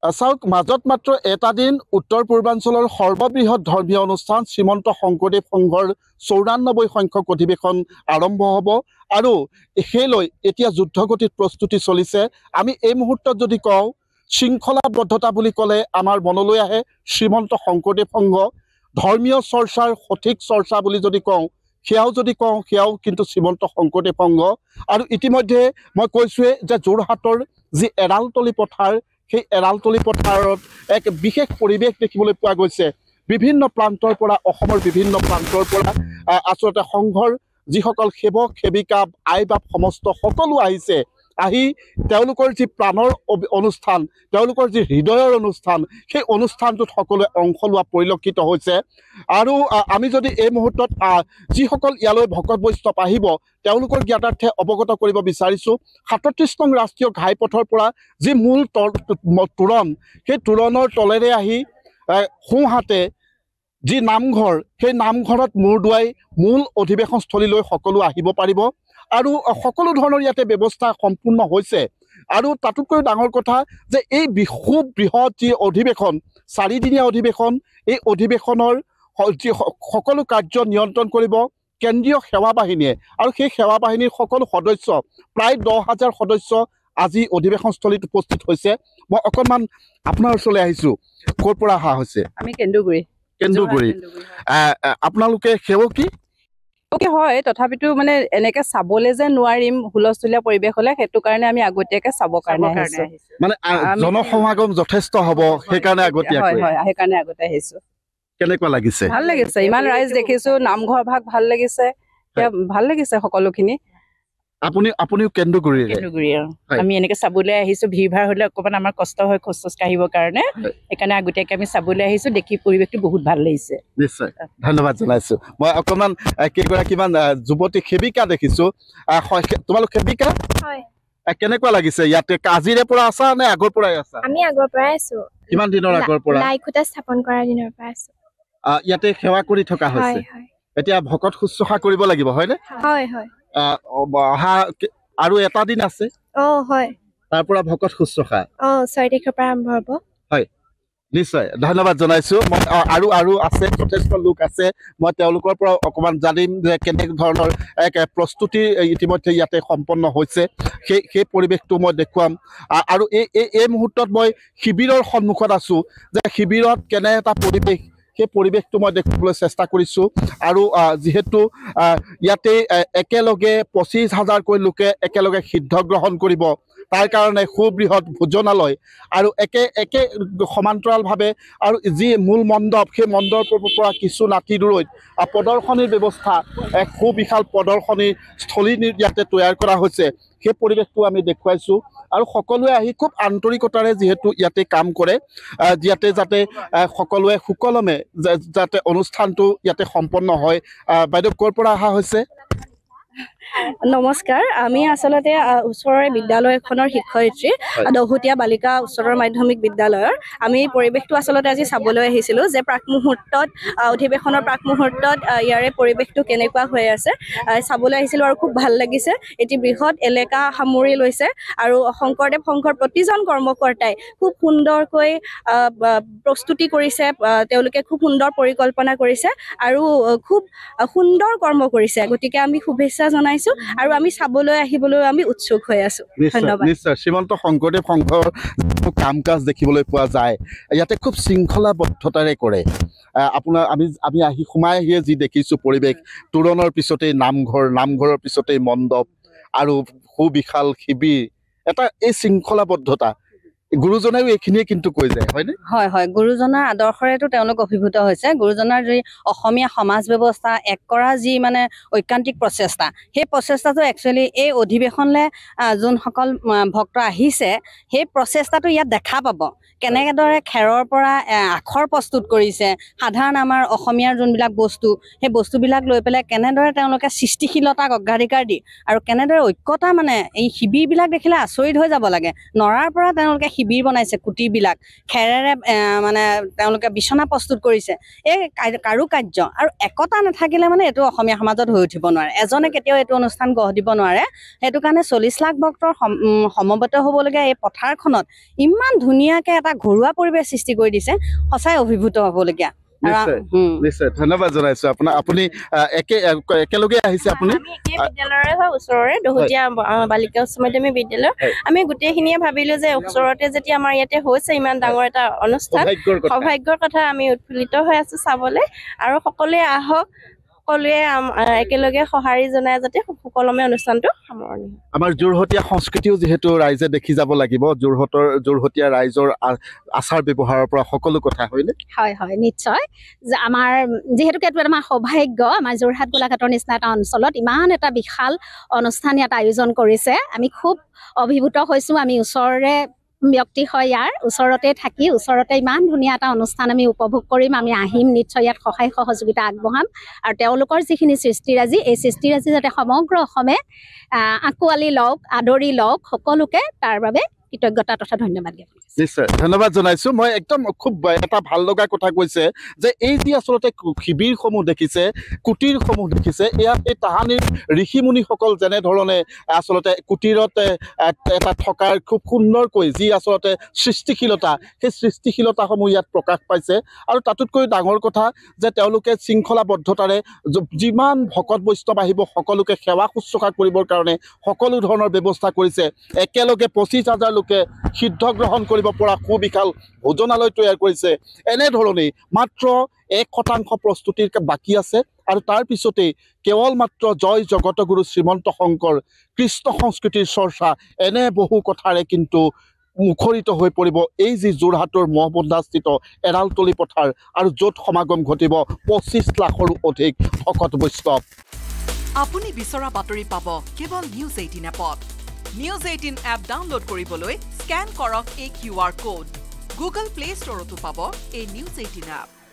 চাওক মাজত মাত্ৰ এটা দিন উত্তৰ পূৰ্বাঞ্চলৰ সৰ্ববৃহৎ ধৰ্মীয় অনুষ্ঠান শ্ৰীমন্ত শংকৰদেৱ সংঘৰ ৯৪ সংখ্যক অধিৱেশন আৰম্ভ হ'ব আৰু সেইলৈ এতিয়া যুদ্ধগতিত প্ৰস্তুতি চলিছে। আমি এই মুহূৰ্তত যদি কওঁ শৃংখলাবদ্ধতা বুলি ক'লে আমাৰ মনলৈ আহে শ্ৰীমন্ত শংকৰদেৱ সংঘ। ধৰ্মীয় চৰ্চাৰ সঠিক চৰ্চা বুলি যদি কওঁ সেয়াও কিন্তু শ্ৰীমন্ত শংকৰদেৱ সংঘ। আৰু ইতিমধ্যে মই কৈছোঁৱে যে যোৰহাটৰ যি এৰালতলী পথাৰ, সেই এৰালতলী পথাৰত এক বিশেষ পৰিৱেশ দেখিবলৈ পোৱা গৈছে। বিভিন্ন প্ৰান্তৰ পৰা, অসমৰ বিভিন্ন প্ৰান্তৰ পৰা আচলতে সংঘৰ যিসকল সেৱক সেৱিকা আই বাপ সমস্ত সকলো আহিছে। আহি তেওঁলোকৰ যি প্ৰাণৰ অনুষ্ঠান, তেওঁলোকৰ যি হৃদয়ৰ অনুষ্ঠান, সেই অনুষ্ঠানটোত সকলোৱে অংশ লোৱা পৰিলক্ষিত হৈছে। আৰু আমি যদি এই মুহূৰ্তত যিসকল ইয়ালৈ ভকত বৈষ্ণৱ আহিব তেওঁলোকৰ জ্ঞাতাৰ্থে অৱগত কৰিব বিচাৰিছোঁ, ৩৭ নং ৰাষ্ট্ৰীয় ঘাইপথৰ পৰা যি মূল তোৰণ, সেই তোৰণৰ তলেৰে আহি সোঁহাতে যি নামঘৰ, সেই নামঘৰত মূৰ দোৱাই মূল অধিৱেশনস্থলীলৈ সকলো আহিব পাৰিব। আৰু সকলো ধৰণৰ ইয়াতে ব্যৱস্থা সম্পূৰ্ণ হৈছে। আৰু তাতোতকৈ ডাঙৰ কথা যে এই খুব বৃহৎ যি অধিৱেশন, 4দিনীয়া অধিৱেশন, এই অধিৱেশনৰ সকলো কাৰ্য নিয়ন্ত্ৰণ কৰিব কেন্দ্ৰীয় সেৱা বাহিনীয়ে। আৰু সেই সেৱা বাহিনীৰ সকলো সদস্য, প্ৰায় 10,000 সদস্য আজি অধিৱেশনস্থলীত উপস্থিত হৈছে। মই অকণমান আপোনাৰ ওচৰলৈ আহিছোঁ। ক'ৰ পৰা অহা হৈছে? আমি কেন্দুগুৰি। আপোনালোকে সেৱকী হয়, তথাপিতো মানে এনেকে চাবলৈ যে নোৱাৰিম হুলস্থুলীয়া পৰিৱেশ হলে, সেইটো কাৰণে আমি আগতীয়াকে চাবৰ কাৰণে আহিছো। মানে জনসমাগম যথেষ্ট হ'ব, সেইকাৰণে আগতীয়াকৈ সেইকাৰণে আগতে আহিছো। কেনেকুৱা লাগিছে? ভাল লাগিছে, ইমান ৰাইজ দেখিছো, নামঘৰ ভাগ ভাল লাগিছে, ভাল লাগিছে সকলোখিনি। আপুনিও কেন্দুগুৰিৰ? আমি এনেকে চাবলৈ আহিছো। ভিৰ ভাৰ হলে অকণমান আমাৰ কষ্ট হয় খোজ চোজ কাঢ়িবৰ কাৰণে, সেইকাৰণে আগতীয়াকে আমি চাবলৈ আহিছো। দেখি পৰিৱেশটো বহুত ভাল লাগিছে। নিশ্চয়, ধন্যবাদ জনাইছো। মই অকণমান কেইগৰাকীমান যুৱতী সেৱিকা দেখিছো। তোমালোক সেৱিকা? কেনেকুৱা লাগিছে ইয়াতে? আজিৰে পৰা আছা নে আগৰ পৰাই আছা? আমি আগৰ পৰাই আছো। কিমান দিনৰ আগৰ পৰা? লাইখুটা স্থাপন কৰাৰ দিনৰ পৰা আছো। ইয়াতে সেৱা কৰি থকা হৈছে। এতিয়া ভকত শুশ্ৰূষা কৰিব লাগিব, হয়নে? হয় হয়। অহা আৰু এটা দিন আছে। হয়। তাৰ পৰা ভকত শুশ্ৰূষা 6 তাৰিখৰ পৰা আৰম্ভ হ'ব। হয়, নিশ্চয় ধন্যবাদ জনাইছো। মই আৰু আছে, যথেষ্ট লোক আছে। মই তেওঁলোকৰ পৰা অকণমান জানিম যে কেনে ধৰণৰ এক প্ৰস্তুতি ইতিমধ্যে ইয়াতে সম্পন্ন হৈছে, সেই পৰিৱেশটো মই দেখুৱাম। আৰু এই মুহূৰ্তত মই শিবিৰৰ সন্মুখত আছোঁ, যে শিবিৰত কেনে এটা পৰিৱেশ, সেই পৰিৱেশটো মই দেখুৱাবলৈ চেষ্টা কৰিছোঁ। আৰু যিহেতু ইয়াতে একেলগে 25,000কৈ লোকে একেলগে সিদ্ধ গ্ৰহণ কৰিব, তাৰ কাৰণে সুবৃহৎ ভোজনালয় আৰু একে সমান্তৰালভাৱে আৰু যি মূল মণ্ডপ, সেই মণ্ডপৰ পৰা কিছু নাতি দূৰৈত প্ৰদৰ্শনীৰ ব্যৱস্থা, এক সুবিশাল প্ৰদৰ্শনী স্থলী ইয়াতে তৈয়াৰ কৰা হৈছে। সেই পৰিৱেশটো আমি দেখুৱাইছোঁ। আৰু সকলোৱে আহি খুব আন্তৰিকতাৰে যিহেতু ইয়াতে কাম কৰে, যাতে সকলোৱে সুকলমে যাতে অনুষ্ঠানটো ইয়াতে সম্পন্ন হয়। বাইদেউ ক'ৰ পৰা অহা হৈছে? নমস্কাৰ, আমি আচলতে ওচৰৰে বিদ্যালয় এখনৰ শিক্ষয়িত্ৰী, দহোটীয়া বালিকা উচ্চতৰ মাধ্যমিক বিদ্যালয়ৰ। আমি পৰিৱেশটো আচলতে আজি চাবলৈ আহিছিলো, যে প্ৰাক মুহূৰ্তত অধিৱেশনৰ প্ৰাক মুহূৰ্তত ইয়াৰে পৰিৱেশটো কেনেকুৱা হৈ আছে চাবলৈ আহিছিলো। আৰু খুব ভাল লাগিছে। এটি বৃহৎ এলেকা সামৰি লৈছে আৰু শংকৰদেৱ সংঘৰ প্ৰতিজন কৰ্মকৰ্তাই খুব সুন্দৰকৈ প্ৰস্তুতি কৰিছে। তেওঁলোকে খুব সুন্দৰ পৰিকল্পনা কৰিছে আৰু খুব সুন্দৰ কৰ্ম কৰিছে। গতিকে আমি শুভেচ্ছা জনাইছো আৰু আমি চাবলৈ আহিবলৈ আমি উৎসুক হৈ আছো। ধন্যবাদ। নিশ্চয়, শ্ৰীমন্ত শংকৰদেৱ সংঘৰ কাম কাজ দেখিবলৈ পোৱা যায়। ইয়াতে খুব শৃংখলাবদ্ধতাৰে কৰে। আমি সোমাই আহিয়ে যি দেখিছোঁ পৰিৱেশ, তোৰণৰ পিছতেই নামঘৰ, নামঘৰৰ পিছতেই মণ্ডপ আৰু সুবিশাল শিবিৰ, এই শৃংখলাবদ্ধতা গুৰুজনাইও এইখিনিয়ে কিন্তু কৈ যায়, হয়নে? হয় হয়, গুৰুজনাৰ আদৰ্শৰেতো তেওঁলোক অভিভূত হৈছে। গুৰুজনাৰ যি অসমীয়া সমাজ ব্যৱস্থা এক কৰা যি মানে ঐকান্তিক প্ৰচেষ্টা, সেই প্ৰচেষ্টাটো একচুৱেলি এই অধিৱেশনলৈ যোনসকল ভক্ত আহিছে, সেই প্ৰচেষ্টাটো ইয়াত দেখা পাব। কেনেদৰে খেৰৰ পৰা আখৰ প্ৰস্তুত কৰিছে, সাধাৰণ আমাৰ অসমীয়াৰ যোনবিলাক বস্তু, সেই বস্তুবিলাক লৈ পেলাই কেনেদৰে তেওঁলোকে সৃষ্টিশীলতাক অগ্ৰাধিকাৰ দি আৰু কেনেদৰে ঐক্যতা, মানে এই শিবিৰবিলাক দেখিলে আচৰিত হৈ যাব লাগে। নৰাৰ পৰা তেওঁলোকে শিবিৰ বনাইছে কুটিবিলাক খেৰেৰে মানে তেওঁলোকে বিচনা প্ৰস্তুত কৰিছে এই কাৰুকাৰ্য আৰু একতা নাথাকিলে মানে এইটো অসমীয়া সমাজত হৈ উঠিব নোৱাৰে এজনে কেতিয়াও এইটো অনুষ্ঠান গঢ় দিব নোৱাৰে সেইটো কাৰণে 40 লাখ ভক্তৰ সমবেত হ'বলগীয়া এই পথাৰখনত ইমান ধুনীয়াকে এটা ঘৰুৱা পৰিৱেশ সৃষ্টি কৰি দিছে সঁচাই অভিভূত হ'বলগীয়া নিশ্চয় ধন্যবাদ জনাইছো আপুনি একেলগে আহিছে আপুনি আমি একে বিদ্যালয়ৰে হয় ওচৰৰে দহোটীয়া বালিকা উচ্চ মাধ্যমিক বিদ্যালয় আমি গোটেইখিনিয়ে ভাবিলো যে ওচৰতে যেতিয়া আমাৰ ইয়াতে হৈছে ইমান ডাঙৰ এটা অনুষ্ঠান সৌভাগ্যৰ কথা আমি উৎফুল্লিত হৈ আছো চাবলৈ আৰু সকলোৱে আহক সকলোৱে একেলগে সঁহাৰি জনাই যাতে সুকলমে অনুষ্ঠানটো সামৰণি হয় আমাৰ যোৰহতীয়া সংস্কৃতিও যিহেতু ৰাইজে দেখি যাব লাগিব যোৰহতীয়া ৰাইজৰ আচাৰ ব্যৱহাৰৰ পৰা সকলো কথা হয়নে হয় হয় নিশ্চয় যে আমাৰ যিহেতুকে এইটো আমাৰ সৌভাগ্য আমাৰ যোৰহাট গোলাঘাটৰ নিচিনা এটা অঞ্চলত ইমান এটা বিশাল অনুষ্ঠান ইয়াত আয়োজন কৰিছে আমি খুব অভিভূত হৈছোঁ আমি ওচৰৰে ব্যক্তি হয় ইয়াৰ ওচৰতে থাকি ওচৰতে ইমান ধুনীয়া এটা অনুষ্ঠান আমি উপভোগ কৰিম আমি আহিম নিশ্চয় ইয়াত সহায় সহযোগিতা আগবঢ়াম আৰু তেওঁলোকৰ যিখিনি সৃষ্টিৰাজি এই সৃষ্টিৰাজি যাতে সমগ্ৰ অসমে আঁকোৱালি লওক আদৰি লওক সকলোকে তাৰ বাবে কৃতজ্ঞতা তথা ধন্যবাদ জ্ঞাপন কৰিছোঁ নিশ্চয় ধন্যবাদ জনাইছো মই একদম খুব এটা ভাল লগা কথা কৈছে যে এই যি আচলতে শিবিৰসমূহ দেখিছে কুটিৰসমূহ দেখিছে এয়া এই তাহানিৰ ঋষিমুনিসকল যেনেধৰণে আচলতে কুটিৰত এটা থকাৰ খুব সুন্দৰকৈ যি আচলতে সৃষ্টিশীলতা সেই সৃষ্টিশীলতাসমূহ ইয়াত প্ৰকাশ পাইছে আৰু তাতোতকৈ ডাঙৰ কথা যে তেওঁলোকে শৃংখলাবদ্ধতাৰে যিমান ভকত বৈষ্ণৱ আহিব সকলোকে সেৱা শুশ্ৰূষা কৰিবৰ কাৰণে সকলো ধৰণৰ ব্যৱস্থা কৰিছে একেলগে 25,000 লোকে সিদ্ধ গ্ৰহণ কৰিব পৰা সুবিশাল ভোজনালয় তৈয়াৰ কৰিছে এনেধৰণেই মাত্ৰ 1% প্ৰস্তুতিৰ বাকী আছে আৰু তাৰ পিছতেই কেৱল মাত্ৰ জয় জগতগুৰু শ্ৰীমন্ত শংকৰ কৃষ্ণ সংস্কৃতিৰ চৰ্চা এনে বহু কথাৰে কিন্তু মুখৰিত হৈ পৰিব এই যি যোৰহাটৰ মহবন্ধাস্থিত এৰালতলী পথাৰ আৰু য'ত সমাগম ঘটিব 25 লাখৰো অধিক ভকত বৈষ্ণৱ আপুনি বিচৰা বাতৰি পাব কেৱল নিউজ 18 এপত নিউজ 18 এপ ডাউনলোড কৰিবলৈ স্ক্যান কৰক এই QR কোড গুগল প্লে ষ্টৰতো পাব এই নিউজ 18 এপ